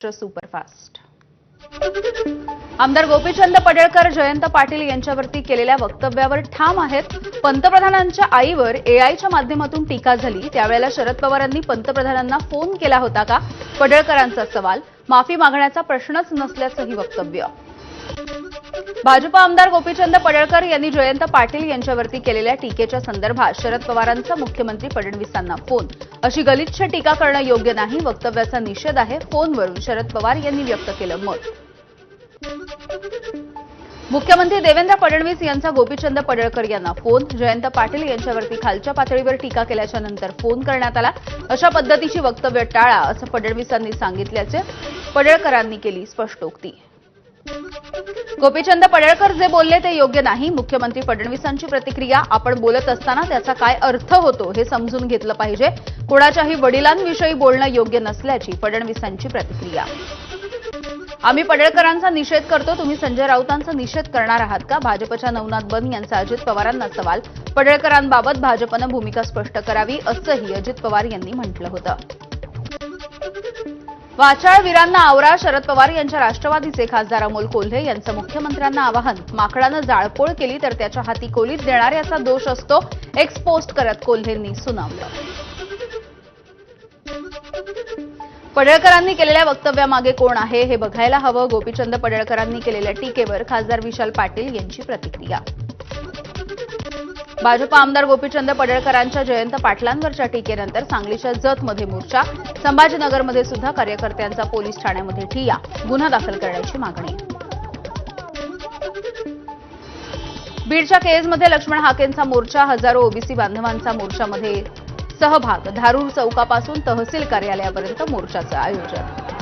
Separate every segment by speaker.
Speaker 1: Superfast. आमदार गोपीचंद पडळकर जयंत पाटील यांच्यावरती केलेल्या वक्तव्यावर ठाम आहेत। पंतप्रधानांच्या आईवर एआयच्या माध्यमातून टीका झाली, त्यावेळेला शरद पवारांनी पंतप्रधानांना फोन केला होता का? पडळकरांचा सवाल। माफी मागण्याचा प्रश्नच नसल्याचंही वक्तव्य। भाजप आमदार गोपीचंद पडळकर यांनी जयंत पाटील यांच्यावरती केलेल्या टीकेच्या संदर्भात शरद पवारांचा मुख्यमंत्री फडणवीसांना फोन, अशी गलिच्छ टीका करणं योग्य नाही, वक्तव्याचा निषेध आहे। फोनवरून शरद पवार यांनी व्यक्त केलं मत। मुख्यमंत्री देवेंद्र फडणवीस यांचा गोपीचंद पडळकर यांना फोन, जयंत पाटील यांच्यावरती खालच्या पातळीवर टीका केल्याच्या नंतर फोन करण्यात आला। अशा पद्धतीची वक्तव्य टाळा, असं फडणवीसांनी सांगितल्याचे पडळकरांनी केली स्पष्टोक्ती। गोपीचंद पडळकर जे बोलले ते योग्य नाही। मुख्यमंत्री फडणवीसांची प्रतिक्रिया, आपण बोलत असताना त्याचा काय अर्थ होतो हे समजून घेतलं पाहिजे। कोणाच्याही वडिलांविषयी बोलणं योग्य नसल्याची फडणवीसांची प्रतिक्रिया। आम्ही पडळकरांचा निषेध करतो, तुम्ही संजय राऊतांचा निषेध करणार आहात का? भाजपच्या नवनाथ बन यांचा अजित पवारांना सवाल। पडळकरांबाबत भाजपनं भूमिका स्पष्ट करावी, असंही अजित पवार यांनी म्हटलं होतं। वाचाळ वीरांना आवरा, शरद पवार यांच्या राष्ट्रवादीचे खासदार अमोल कोल्हे यांचं मुख्यमंत्र्यांना आवाहन। माकडानं जाळपोळ केली तर त्याच्या हाती कोलीत देणाऱ्याचा दोष असतो, एक्स पोस्ट करत कोल्हेंनी सुनावलं। पडळकरांनी केलेल्या वक्तव्यामागे कोण आहे हे बघायला हवं। गोपीचंद पडळकरांनी केलेल्या टीकेवर खासदार विशाल पाटील यांची प्रतिक्रिया। भाजप आमदार गोपीचंद पडळकरांच्या जयंत पाटलांवरच्या टीकेनंतर सांगलीच्या जतमध्ये मोर्चा, संभाजीनगरमध्ये सुद्धा कार्यकर्त्यांचा पोलीस ठाण्यामध्ये ठिय्या, गुन्हा दाखल करण्याची मागणी। बीडच्या केजमध्ये लक्ष्मण हाकेंचा मोर्चा, हजारो ओबीसी बांधवांचा मोर्चामध्ये सहभाग। धारूर चौकापासून तहसील कार्यालयापर्यंत मोर्चाचं आयोजन।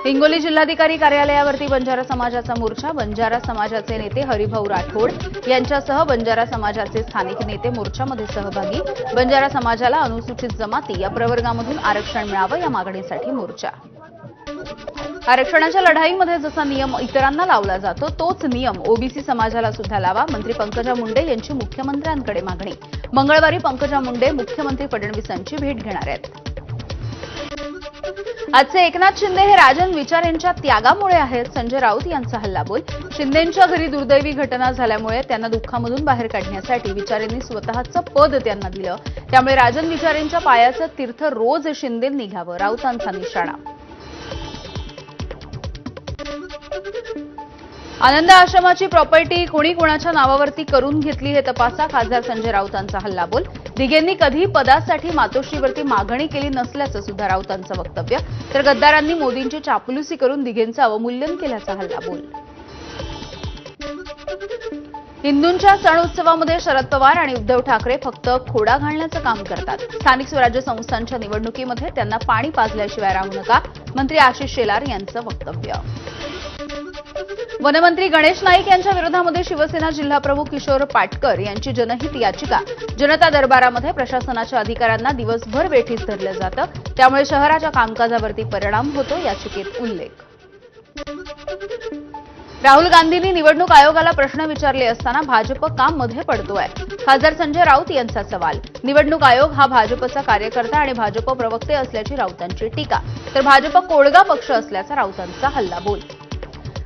Speaker 1: हिंगोली जिल्हाधिकारी कार्यालयावरती बंजारा समाजाचा मोर्चा, बंजारा समाजाचे नेते हरिभाऊ राठोड यांच्यासह बंजारा समाजाचे स्थानिक नेते मोर्चामध्ये सहभागी। बंजारा समाजाला अनुसूचित जमाती या प्रवर्गामधून आरक्षण मिळावं या मागणीसाठी मोर्चा। आरक्षणाच्या लढाईमध्ये जसा नियम इतरांना लावला जातो तोच नियम ओबीसी समाजाला सुद्धा लावा, मंत्री पंकजा मुंडे यांची मुख्यमंत्र्यांकडे मागणी। मंगळवारी पंकजा मुंडे मुख्यमंत्री फडणवीसांची भेट घेणार आहेत। आजचे एकनाथ शिंदे हे राजन विचार यांच्या त्यागामुळे आहेत, संजय राऊत यांचा हल्लाबोल। शिंदेंच्या घरी दुर्दैवी घटना झाल्यामुळे त्यांना दुःखामधून बाहेर काढण्यासाठी विचार यांनी स्वतःचं पद त्यांना दिलं, त्यामुळे राजन विचार यांच्या पायाचं तीर्थ रोज शिंदेंनी घ्यावं, राऊतांचा निशाणा। आनंद आश्रमाची प्रॉपर्टी कोणी कोणाच्या नावावरती करून घेतली हे तपासा, खासदार संजय राऊतांचा हल्लाबोल। दिघेंनी कधी पदासाठी मातोश्रीवरती मागणी केली नसल्याचं सुद्धा राऊतांचं वक्तव्य, तर गद्दारांनी मोदींची चापलुसी करून दिघेंचं अवमूल्यन केल्याचा हल्लाबोल। हिंदूंच्या सण उत्सवामध्ये शरद पवार आणि उद्धव ठाकरे फक्त खोडा घालण्याचं काम करतात। स्थानिक स्वराज्य संस्थांच्या निवडणुकीमध्ये त्यांना पाणी पाजल्याशिवाय राहू नका, मंत्री आशिष शेलार यांचं वक्तव्य। वनमंत्री गणेश नाईक यांच्या विरोधामध्ये शिवसेना जिल्हाप्रमुख किशोर पाटकर यांची जनहित याचिका। जनता दरबारामध्ये प्रशासनाच्या अधिकाऱ्यांना दिवसभर वेठीस धरलं जातं, त्यामुळे शहराच्या कामकाजावरती परिणाम होतो, याचिकेत उल्लेख। राहुल गांधींनी निवडणूक आयोगाला प्रश्न विचारले असताना भाजप का मध्ये पडतोय? खासदार संजय राऊत यांचा सवाल। निवडणूक आयोग हा भाजपचा कार्यकर्ता आणि भाजप प्रवक्ते असल्याची राऊतांची टीका, तर भाजप कोळगा पक्ष असल्याचा राऊतांचा हल्लाबोल।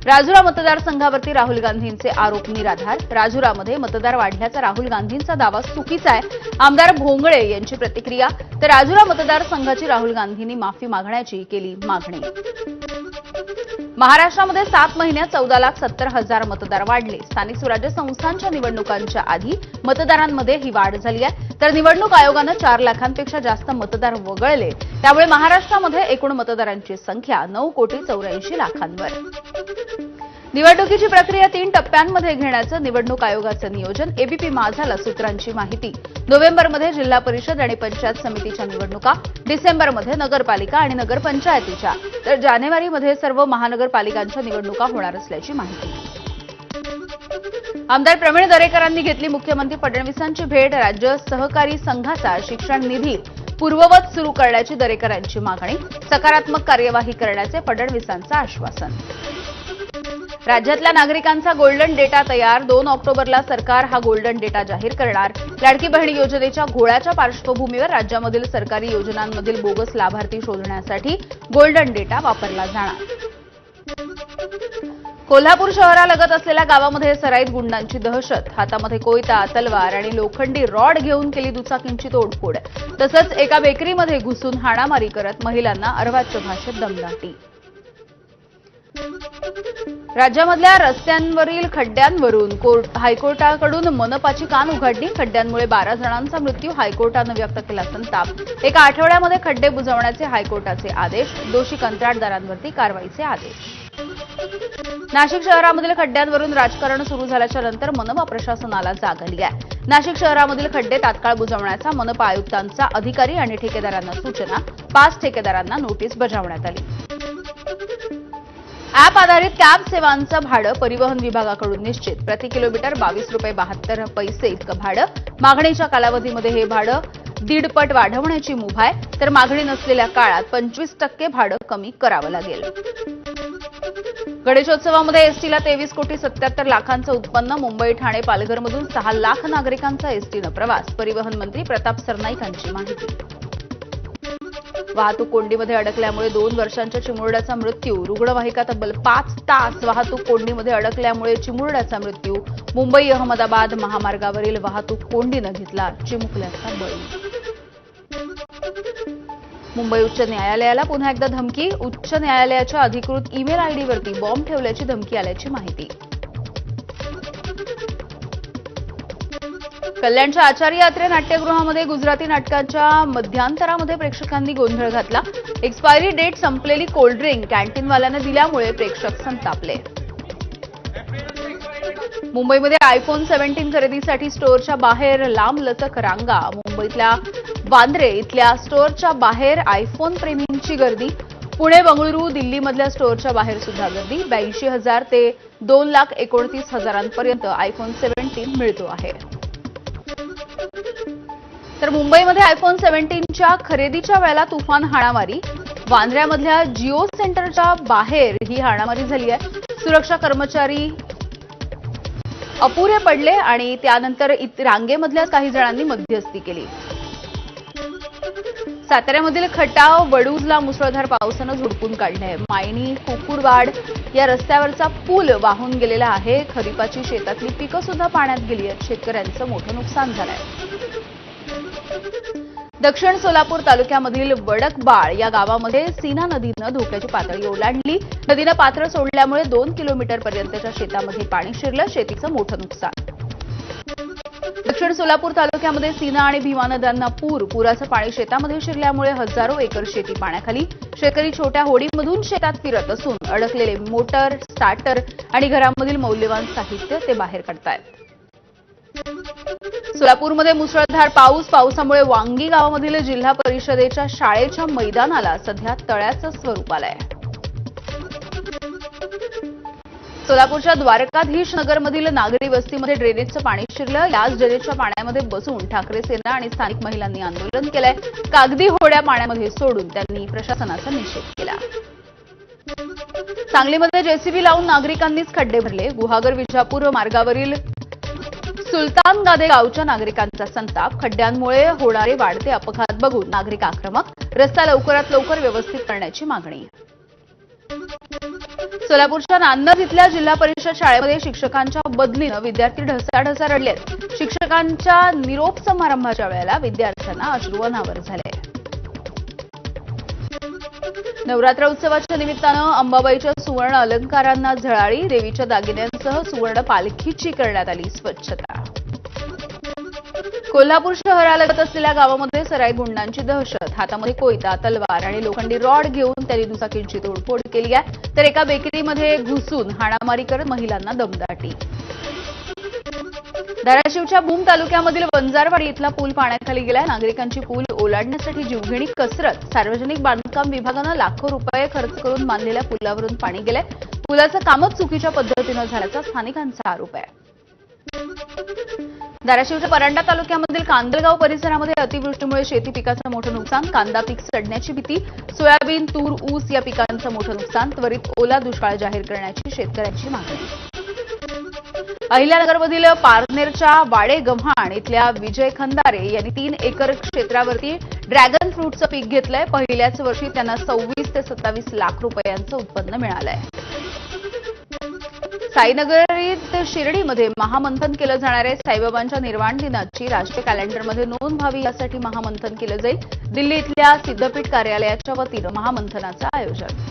Speaker 1: राजुरा मतदारसंघावरती राहुल गांधींचे आरोप निराधार। राजुरामध्ये मतदार वाढल्याचा राहुल गांधींचा दावा चुकीचा आहे, आमदार भोंगळे यांची प्रतिक्रिया, तर राजुरा मतदारसंघाची राहुल गांधींनी माफी मागण्याची केली मागणी। महाराष्ट्रामध्ये 7 महिन्यात 14,70,000 मतदार वाढले। स्थानिक स्वराज्य संस्थांच्या निवडणुकांच्या आधी मतदारांमध्ये ही वाढ झाली आहे, तर निवडणूक आयोगानं 4 लाखांपेक्षा जास्त मतदार वगळले, त्यामुळे महाराष्ट्रामध्ये एकूण मतदारांची संख्या 9,84,00,000 निवडणुकीची प्रक्रिया 3 टप्प्यांमध्ये घेण्याचं निवडणूक आयोगाचं नियोजन। एबीपी माझाला सूत्रांची माहिती। नोव्हेंबरमध्ये जिल्हा परिषद आणि पंचायत समितीच्या निवडणुका, डिसेंबरमध्ये नगरपालिका आणि नगरपंचायतीच्या, तर जानेवारीमध्ये सर्व महानगरपालिकांच्या निवडणुका होणार असल्याची माहिती। आमदार प्रवीण दरेकरांनी घेतली मुख्यमंत्री फडणवीसांची भेट। राज्य सहकारी संघाचा शिक्षण निधी पूर्ववत सुरू करण्याची दरेकरांची मागणी। सकारात्मक कार्यवाही करण्याचे फडणवीसांचं आश्वासन। राज्यातल्या नागरिकांचा गोल्डन डेटा तयार 2 ऑक्टोबरला सरकार हा गोल्डन डेटा जाहीर करणार. लाडकी बहीण योजनेच्या घोळ्याच्या पार्श्वभूमीवर राज्यामधील सरकारी योजनांमधील बोगस लाभार्थी शोधण्यासाठी गोल्डन डेटा वापरला जाणार. कोल्हापूर शहरालगत असलेल्या गावामध्ये सराईत गुंडांची दहशत. हातामध्ये कोयता, तलवार आणि लोखंडी रॉड घेऊन केली दुचाकींची तोडफोड. तसंच एका बेकरीमध्ये घुसून हाणामारी करत महिलांना अर्वाच्य भाषेत दमदाटी. राज्यामधल्या रस्त्यांवरील खड्ड्यांवरून हायकोर्टाकडून मनपाची कान उघडली. खड्ड्यांमुळे 12 जणांचा मृत्यू. हायकोर्टानं व्यक्त केला संताप. एका आठवड्यामध्ये खड्डे बुजवण्याचे हायकोर्टाचे आदेश. दोषी कंत्राटदारांवरती कारवाईचे आदेश. नाशिक शहरामधील खड्ड्यांवरून राजकारण सुरू झाल्याच्या नंतर मनपा प्रशासनाला जाग आली आहे. नाशिक शहरामधील खड्डे तात्काळ बुजवण्याचा मनपा आयुक्तांचा अधिकारी आणि ठेकेदारांना सूचना. 5 ठेकेदारांना नोटीस बजावण्यात आली. ॲप आधारित कॅब सेवांचं भाडं परिवहन विभागाकडून निश्चित. प्रति किलोमीटर 22 रुपये 72 पैसे इतकं भाडं. मागणीच्या कालावधीमध्ये हे भाडं 1.5 पट वाढवण्याची मुभा आहे. तर मागणी नसलेल्या काळात 25% भाडं कमी करावं लागेल. गणेशोत्सवामध्ये एसटीला 23,77 लाखांचं उत्पन्न. मुंबई, ठाणे, पालघरमधून 6 लाख नागरिकांचा एसटीनं प्रवास. परिवहन मंत्री प्रताप सरनाईकांची माहिती. वाहतूक कोंडीमध्ये अडकल्यामुळे 2 वर्षांच्या चिमुरड्याचा मृत्यू. रुग्णवाहिका तब्बल 5 तास वाहतूक कोंडीमध्ये अडकल्यामुळे चिमुरड्याचा मृत्यू. मुंबई अहमदाबाद महामार्गावरील वाहतूक कोंडीनं घेतला चिमुकल्याचा बळी. मुंबई उच्च न्यायालयाला पुन्हा एकदा धमकी. उच्च न्यायालयाच्या अधिकृत ईमेल आयडीवरती बॉम्ब ठेवल्याची धमकी आल्याची माहिती. कल्याणच्या आचार्य यात्रे नाट्यगृहामध्ये गुजराती नाटकाच्या मध्यांतरामध्ये प्रेक्षकांनी गोंधळ घातला. एक्सपायरी डेट संपलेली कोल्ड्रिंक कॅन्टीनवाल्यानं दिल्यामुळे प्रेक्षक संतापले. मुंबईमध्ये आयफोन 17 खरेदीसाठी स्टोअरच्या बाहेर लांबलचक रांगा. मुंबईतल्या वांद्रे इथल्या स्टोअरच्या बाहेर आयफोन प्रेमींची गर्दी. पुणे, बंगळुरू, दिल्लीमधल्या स्टोअरच्या बाहेर सुद्धा गर्दी. 82,000 ते 2,29,000 आयफोन 17 मिळतो आहे. तर मुंबईमध्ये आयफोन 17च्या खरेदीच्या वेळेला तुफान हाणामारी. वांद्र्यामधल्या जिओ सेंटरच्या बाहेर ही हाणामारी झाली आहे. सुरक्षा कर्मचारी अपुरे पडले आणि त्यानंतर रांगेमधल्या काही जणांनी मध्यस्थी केली. साताऱ्यामधील खटाव वडूजला मुसळधार पावसानं झोडपून काढले. मायनी कुकुरवाड या रस्त्यावरचा पूल वाहून गेलेला आहे. खरीपाची शेतातली पिकं सुद्धा पाण्यात गेली आहेत. शेतकऱ्यांचं मोठं नुकसान झालंय. दक्षिण सोलापूर तालुक्यामधील वडकबाळ या गावामध्ये सीना नदीनं धोक्याची पातळी ओलांडली. नदीनं पात्र सोडल्यामुळे 2 किलोमीटरपर्यंतच्या शेतामध्ये पाणी शिरलं. शेतीचं मोठं नुकसान. दक्षिण सोलापूर तालुक्यामध्ये सीना आणि भीमा नद्यांना पुराचं पाणी शेतामध्ये शिरल्यामुळे हजारो एकर शेती पाण्याखाली. शेतकरी छोट्या होडीमधून शेतात फिरत असून अडकलेले मोटर, स्टार्टर आणि घरामधील मौल्यवान साहित्य ते बाहेर काढतायत. सोलापूरमध्ये मुसळधार पाऊस. पावसामुळे वांगी गावामधील जिल्हा परिषदेच्या शाळेच्या मैदानाला सध्या तळ्याचं स्वरूप आलंय. सोलापूरच्या द्वारकाधीश नगरमधील नागरी वस्तीमध्ये ड्रेनेजचं पाणी शिरलं. याच ड्रेनेजच्या पाण्यामध्ये बसून ठाकरे सेना आणि स्थानिक महिलांनी आंदोलन केलंय. कागदी होड्या पाण्यामध्ये सोडून त्यांनी प्रशासनाचा निषेध केला. सांगलीमध्ये जेसीबी लावून नागरिकांनीच खड्डे भरले. गुहागर विजापूर मार्गावरील सुलतान गादे गावच्या नागरिकांचा संताप. खड्ड्यांमुळे होणारे वाढते अपघात बघून नागरिक आक्रमक. रस्ता लवकरात लवकर व्यवस्थित करण्याची मागणी. सोलापूरच्या नान्नज इथल्या जिल्हा परिषद शाळेमध्ये शिक्षकांच्या बदलीनं विद्यार्थी ढसाढसा रडलेत. शिक्षकांच्या निरोप समारंभाच्या वेळेला विद्यार्थ्यांना अश्रू अनावर झाले. नवरात्र उत्सवाच्या निमित्तानं अंबाबाईच्या सुवर्ण अलंकारांना झळाळी. देवीच्या दागिन्यांसह सुवर्ण पालखीची करण्यात आली स्वच्छता. कोल्हापूर शहरालगत असलेल्या गावामध्ये सराईत गुंडांची दहशत. हातामध्ये कोयता, तलवार आणि लोखंडी रॉड घेऊन त्यांनी दुचाकींची तोडफोड केली आहे. तर एका बेकरीमध्ये घुसून हाणामारी करत महिलांना दमदाटी. धाराशिवच्या भूम तालुक्यामधील वंजारवाडी इथला पूल पाण्याखाली गेलाय. नागरिकांची पूल ओलांडण्यासाठी जीवघेणी कसरत. सार्वजनिक बांधकाम विभागानं लाखो रुपये खर्च करून बांधलेल्या पुलावरून पाणी गेलंय. पुलाचं कामच चुकीच्या पद्धतीनं झाल्याचा स्थानिकांचा आरोप आहे. धाराशिवच्या परांडा तालुक्यामधील कांदलगाव परिसरामध्ये अतिवृष्टीमुळे शेती पिकाचं मोठं नुकसान, कांदा पीक सडण्याची भीती, सोयाबीन, तूर, ऊस या पिकांचं मोठं नुकसान, त्वरित ओला दुष्काळ जाहीर करण्याची शेतकऱ्यांची मागणी. अहिल्यानगरमधील पारनेरच्या वाडे गव्हाण इथल्या विजय खंदारे यांनी 3 एकर क्षेत्रावरती ड्रॅगन फ्रूटचं पीक घेतलंय. पहिल्याच वर्षी त्यांना 26 ते 27 लाख रुपयांचं उत्पन्न मिळालंय. साईनगरीत शिर्डीमध्ये महामंथन केलं जाणार आहे. साईबाबांच्या निर्वाण दिनाची राष्ट्रीय कॅलेंडरमध्ये नोंद व्हावी यासाठी महामंथन केलं जाईल. दिल्ली इथल्या सिद्धपीठ कार्यालयाच्या वतीनं महामंथनाचं आयोजन.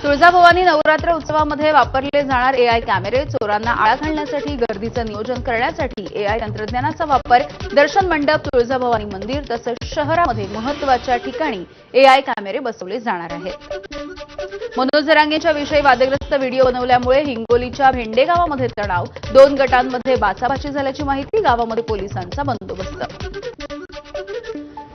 Speaker 1: तुळजाभवानी नवरात्र उत्सवामध्ये वापरले जाणार एआय कॅमेरे, चोरांना आळा घालण्यासाठी गर्दीचं नियोजन करण्यासाठी एआय तंत्रज्ञानाचा वापर. दर्शन मंडप, तुळजाभवानी मंदिर तसंच शहरामध्ये महत्त्वाच्या ठिकाणी एआय कॅमेरे बसवले जाणार आहेत. मनोज जरांगेच्या विषयी वादग्रस्त व्हिडिओ बनवल्यामुळे हिंगोलीच्या भेंडे गावामध्ये तणाव, 2 गटांमध्ये बाचाबाची झाल्याची माहिती. गावामध्ये पोलिसांचा बंदोबस्त.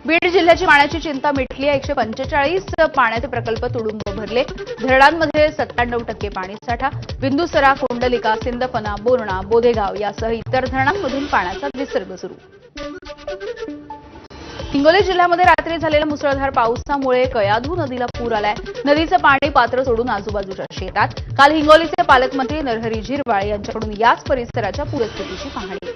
Speaker 1: बीड जिल्ह्याची पाण्याची चिंता मिटली आहे. 145 पाण्याचे प्रकल्प तुडुंब भरले. धरणांमध्ये 97% पाणीसाठा. बिंदुसरा, कोंडलिका, सिंदफना, बोर्णा, बोधेगाव यासह इतर धरणांमधून पाण्याचा विसर्ग सुरू. हिंगोली जिल्ह्यामध्ये रात्री झालेल्या मुसळधार पावसामुळे कयाधू नदीला पूर आलाय. नदीचं पाणी पात्र सोडून आजूबाजूच्या शेतात. काल हिंगोलीचे पालकमंत्री नरहरी झिरवाळ यांच्याकडून याच परिसराच्या पूरस्थितीची पाहणी.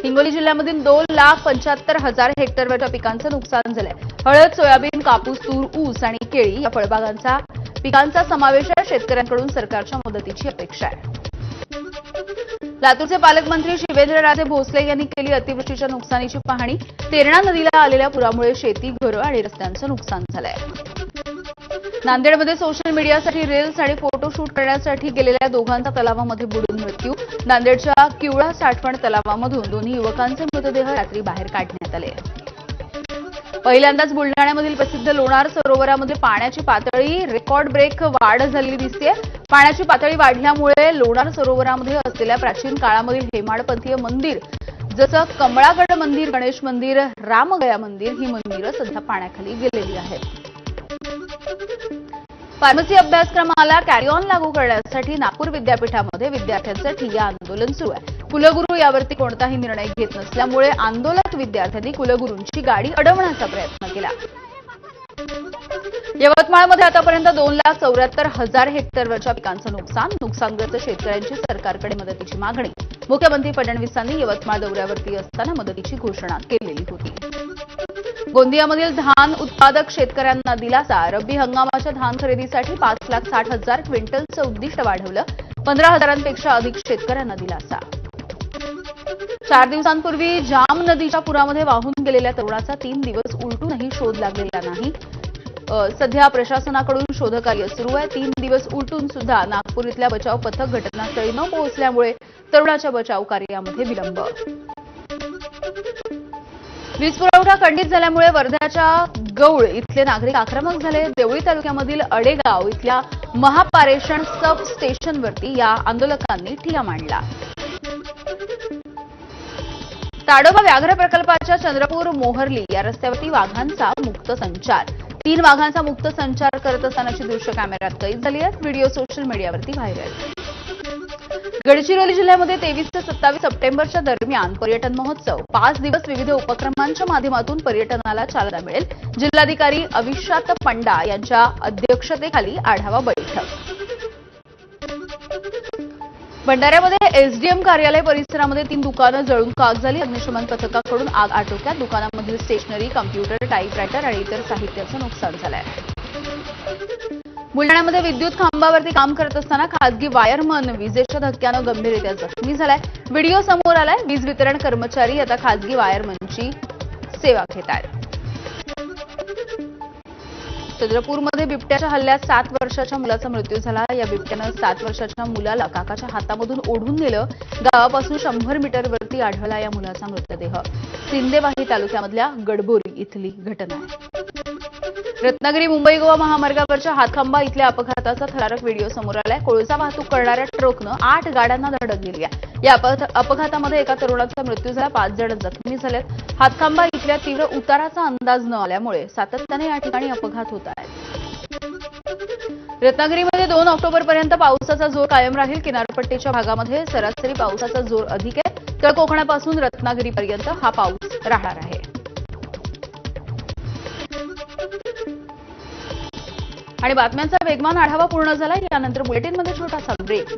Speaker 1: हिंगोली जिल्ह्यामधील 2,75,000 हेक्टरवरच्या पिकांचं नुकसान झालंय. हळद, सोयाबीन, कापूस, तूर, ऊस आणि केळी या फळबागांचा पिकांचा समावेश आहे. शेतकऱ्यांकडून सरकारच्या मदतीची अपेक्षा आहे. लातूरचे पालकमंत्री शिवेंद्रराजे भोसले यांनी केली अतिवृष्टीच्या नुकसानीची पाहणी. तेरणा नदीला आलेल्या पुरामुळे शेती, घरं आणि रस्त्यांचं नुकसान झालंय. नांदेडमध्ये सोशल मीडियासाठी रील्स आणि फोटोशूट करण्यासाठी गेलेल्या दोघांचा तलावामध्ये बुडून मृत्यू. नांदेडच्या किवळा साठवण तलावामधून दोन्ही युवकांचे मृतदेह रात्री बाहेर काढण्यात आले. पहिल्यांदाच बुलढाण्यामधील प्रसिद्ध लोणार सरोवरामध्ये पाण्याची पातळी रेकॉर्ड ब्रेक वाढ झालेली दिसते. पाण्याची पातळी वाढल्यामुळे लोणार सरोवरामध्ये असलेल्या प्राचीन काळामधील हेमाडपंथीय मंदिर जसं कमळागड मंदिर, गणेश मंदिर, रामगया मंदिर ही मंदिरं सध्या पाण्याखाली गेलेली आहेत. फार्मसी अभ्यासक्रमाला कॅरी ऑन लागू करण्यासाठी नागपूर विद्यापीठामध्ये विद्यार्थ्यांचं ठिय्या आंदोलन सुरू आहे. कुलगुरू यावरती कोणताही निर्णय घेत नसल्यामुळे आंदोलक विद्यार्थ्यांनी कुलगुरूंची गाडी अडवण्याचा प्रयत्न केला. यवतमाळमध्ये आतापर्यंत 2,74,000 हेक्टरवरच्या पिकांचं नुकसानग्रस्त शेतकऱ्यांची सरकारकडे मदतीची मागणी. मुख्यमंत्री फडणवीसांनी यवतमाळ दौऱ्यावरती असताना मदतीची घोषणा केलेली होती. गोंदियामधील धान उत्पादक शेतकऱ्यांना दिलासा. रब्बी हंगामाच्या धान खरेदीसाठी 5,60,000 क्विंटलचं उद्दिष्ट वाढवलं. 15,000पेक्षा अधिक शेतकऱ्यांना दिलासा. 4 दिवसांपूर्वी जाम नदीच्या पुरामध्ये वाहून गेलेल्या तरुणाचा 3 दिवस उलटूनही शोध लागलेला नाही. सध्या प्रशासनाकडून शोधकार्य सुरू आहे. 3 दिवस उलटून सुद्धा नागपूर इथल्या बचाव पथक घटनास्थळी न पोहोचल्यामुळे तरुणाच्या बचाव कार्यामध्ये विलंब. वीज पुरवठा खंडित झाल्यामुळे वर्ध्याच्या गौळ इथले नागरिक आक्रमक झाले. देवळी तालुक्यामधील अडेगाव इथल्या महापारेषण सब स्टेशनवरती या आंदोलकांनी ठिय्या मांडला. ताडोबा व्याघ्र प्रकल्पाच्या चंद्रपूर मोहर्ली या रस्त्यावरती वाघांचा मुक्त संचार. 3 वाघांचा मुक्त संचार करत असतानाची दृश्य कॅमेऱ्यात कैद झाली आहेत. व्हिडिओ सोशल मीडियावरती व्हायरल. गडचिरोली जिल्ह्यामध्ये 23 ते 27 सप्टेंबरच्या दरम्यान पर्यटन महोत्सव. 5 दिवस विविध उपक्रमांच्या माध्यमातून पर्यटनाला चालना मिळेल. जिल्हाधिकारी अविशात पंडा यांच्या अध्यक्षतेखाली आढावा बैठक. भंडाऱ्यामध्ये एसडीएम कार्यालय परिसरामध्ये 3 दुकानं जळून खाक झाली. अग्निशमन पथकाकडून आग आटोक्यात. दुकानामधील स्टेशनरी, कम्प्युटर, टाईपरायटर आणि इतर साहित्याचं नुकसान झालंय. बुलढाण्यामध्ये विद्युत खांबावरती काम करत असताना खासगी वायरमन विजेच्या धक्क्यानं गंभीररित्या जखमी झालाय. व्हिडिओ समोर आलाय. वीज वितरण कर्मचारी आता खासगी वायरमनची सेवा घेत आहेत. चंद्रपूरमध्ये बिबट्याच्या हल्ल्यात 7 वर्षाच्या मुलाचा मृत्यू झाला. या बिबट्यानं 7 वर्षाच्या मुलाला काकाच्या हातामधून ओढून नेलं. गावापासून 100 मीटरवरती आढळला या मुलाचा मृतदेह. सिंदेवाही तालुक्यामधल्या गडबोरी इथली घटना आहे. रत्नागिरी मुंबई गोवा महामार्गावरच्या हातखंबा इथल्या अपघाताचा थरारक व्हिडिओ समोर आलाय. कोळसा वाहतूक करणाऱ्या ट्रकनं 8 गाड्यांना धडक दिली आहे. या अपघातामध्ये एका तरुणाचा मृत्यू झाला. 5 जण जखमी झालेत. हातखंबा इथल्या तीव्र उताराचा अंदाज न आल्यामुळे सातत्याने या ठिकाणी अपघात होत आहेत. रत्नागिरीमध्ये 2 ऑक्टोबरपर्यंत पावसाचा जोर कायम राहील. किनारपट्टीच्या भागामध्ये सरासरी पावसाचा जोर अधिक आहे, तर कोकणापासून रत्नागिरीपर्यंत हा पाऊस राहणार आहे. आणि बातम्यांचा वेगवान आढावा पूर्ण झाला. यानंतर बुलेटिनमध्ये छोटासा ब्रेक.